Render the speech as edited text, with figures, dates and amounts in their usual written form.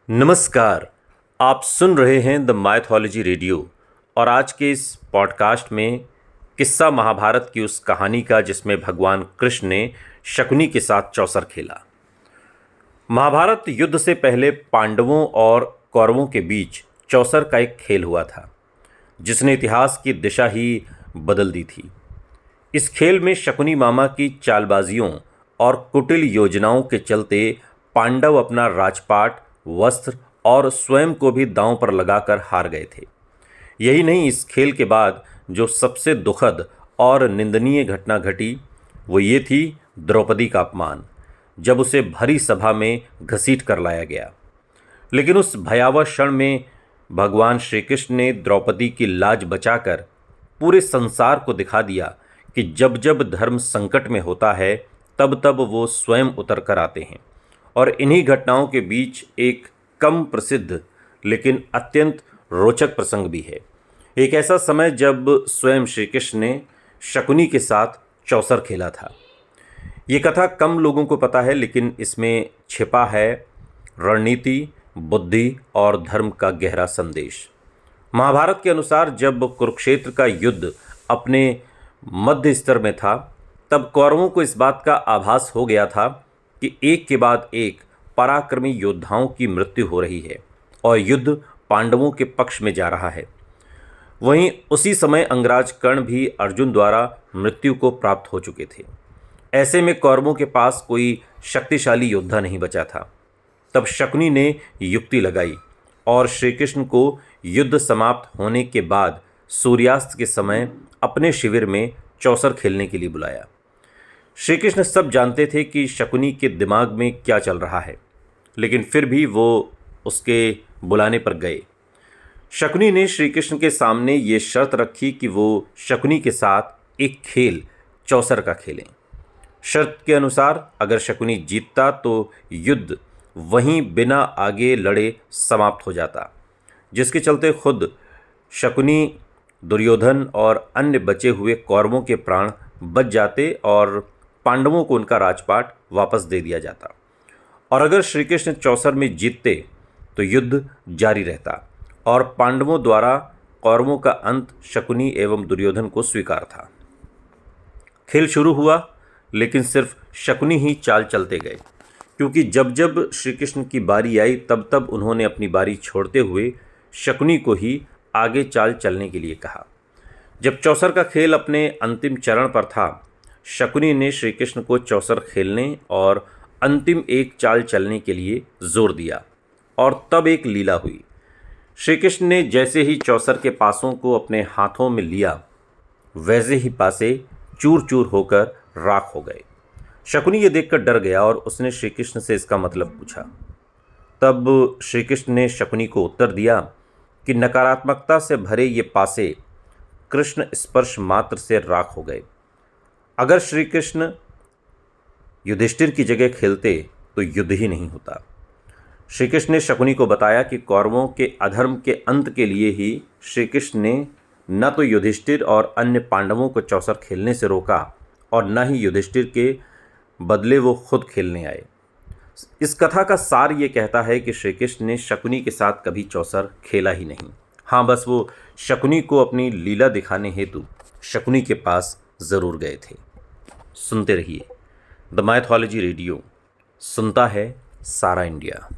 नमस्कार। आप सुन रहे हैं द माइथोलॉजी रेडियो और आज के इस पॉडकास्ट में किस्सा महाभारत की उस कहानी का जिसमें भगवान कृष्ण ने शकुनी के साथ चौसर खेला। महाभारत युद्ध से पहले पांडवों और कौरवों के बीच चौसर का एक खेल हुआ था जिसने इतिहास की दिशा ही बदल दी थी। इस खेल में शकुनी मामा की चालबाजियों और कुटिल योजनाओं के चलते पांडव अपना राजपाट, वस्त्र और स्वयं को भी दांव पर लगाकर हार गए थे। यही नहीं, इस खेल के बाद जो सबसे दुखद और निंदनीय घटना घटी वो ये थी द्रौपदी का अपमान, जब उसे भरी सभा में घसीट कर लाया गया। लेकिन उस भयावह क्षण में भगवान श्री कृष्ण ने द्रौपदी की लाज बचाकर पूरे संसार को दिखा दिया कि जब जब धर्म संकट में होता है तब तब वो स्वयं उतर कर आते हैं। और इन्हीं घटनाओं के बीच एक कम प्रसिद्ध लेकिन अत्यंत रोचक प्रसंग भी है। एक ऐसा समय जब स्वयं श्री कृष्ण ने शकुनी के साथ चौसर खेला था। ये कथा कम लोगों को पता है, लेकिन इसमें छिपा है रणनीति, बुद्धि और धर्म का गहरा संदेश। महाभारत के अनुसार जब कुरुक्षेत्र का युद्ध अपने मध्य स्तर में था, तब कौरवों को इस बात का आभास हो गया था कि एक के बाद एक पराक्रमी योद्धाओं की मृत्यु हो रही है और युद्ध पांडवों के पक्ष में जा रहा है। वहीं उसी समय अंगराज कर्ण भी अर्जुन द्वारा मृत्यु को प्राप्त हो चुके थे। ऐसे में कौरवों के पास कोई शक्तिशाली योद्धा नहीं बचा था। तब शकुनी ने युक्ति लगाई और श्री कृष्ण को युद्ध समाप्त होने के बाद सूर्यास्त के समय अपने शिविर में चौसर खेलने के लिए बुलाया। श्री कृष्ण सब जानते थे कि शकुनी के दिमाग में क्या चल रहा है, लेकिन फिर भी वो उसके बुलाने पर गए। शकुनी ने श्री कृष्ण के सामने ये शर्त रखी कि वो शकुनी के साथ एक खेल चौसर का खेलें। शर्त के अनुसार अगर शकुनी जीतता तो युद्ध वहीं बिना आगे लड़े समाप्त हो जाता, जिसके चलते खुद शकुनी, दुर्योधन और अन्य बचे हुए कौरवों के प्राण बच जाते और पांडवों को उनका राजपाट वापस दे दिया जाता। और अगर श्री कृष्ण चौसर में जीतते तो युद्ध जारी रहता और पांडवों द्वारा कौरवों का अंत शकुनी एवं दुर्योधन को स्वीकार था। खेल शुरू हुआ, लेकिन सिर्फ शकुनी ही चाल चलते गए, क्योंकि जब जब श्री कृष्ण की बारी आई तब तब उन्होंने अपनी बारी छोड़ते हुए शकुनी को ही आगे चाल चलने के लिए कहा। जब चौसर का खेल अपने अंतिम चरण पर था, शकुनी ने श्री कृष्ण को चौसर खेलने और अंतिम एक चाल चलने के लिए जोर दिया और तब एक लीला हुई। श्री कृष्ण ने जैसे ही चौसर के पासों को अपने हाथों में लिया, वैसे ही पासे चूर चूर होकर राख हो गए। शकुनी ये देखकर डर गया और उसने श्री कृष्ण से इसका मतलब पूछा। तब श्री कृष्ण ने शकुनी को उत्तर दिया कि नकारात्मकता से भरे ये पासे कृष्ण स्पर्श मात्र से राख हो गए। अगर श्री कृष्ण युधिष्ठिर की जगह खेलते तो युद्ध ही नहीं होता। श्री कृष्ण ने शकुनी को बताया कि कौरवों के अधर्म के अंत के लिए ही श्री कृष्ण ने न तो युधिष्ठिर और अन्य पांडवों को चौसर खेलने से रोका और न ही युधिष्ठिर के बदले वो खुद खेलने आए। इस कथा का सार ये कहता है कि श्री कृष्ण ने शकुनी के साथ कभी चौसर खेला ही नहीं। हाँ, बस वो शकुनी को अपनी लीला दिखाने हेतु शकुनी के पास ज़रूर गए थे। सुनते रहिए द माइथोलॉजी रेडियो, सुनता है सारा इंडिया।